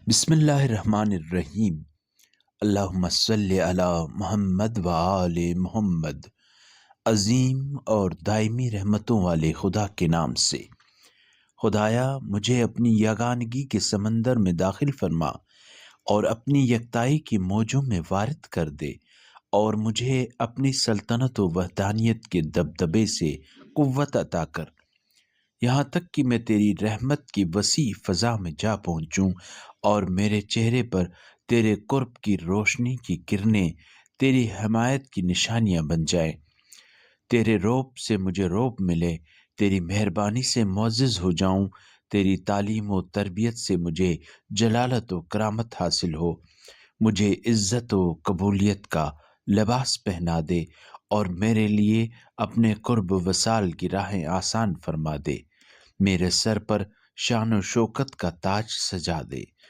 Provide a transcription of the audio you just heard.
بسم اللہ الرحمن الرحیم۔ اللہم صلی علی محمد و آل محمد۔ عظیم اور دائمی رحمتوں والے خدا کے نام سے۔ خدایا مجھے اپنی یگانگی کے سمندر میں داخل فرما اور اپنی یکتائی کی موجوں میں وارد کر دے، اور مجھے اپنی سلطنت و وحدانیت کے دبدبے سے قوت عطا کر، یہاں تک کہ میں تیری رحمت کی وسیع فضا میں جا پہنچوں اور میرے چہرے پر تیرے قرب کی روشنی کی کرنیں تیری حمایت کی نشانیاں بن جائیں۔ تیرے روب سے مجھے روب ملے، تیری مہربانی سے معزز ہو جاؤں، تیری تعلیم و تربیت سے مجھے جلالت و کرامت حاصل ہو، مجھے عزت و قبولیت کا لباس پہنا دے اور میرے لیے اپنے قرب وصال کی راہیں آسان فرما دے، میرے سر پر شان و شوکت کا تاج سجا دے۔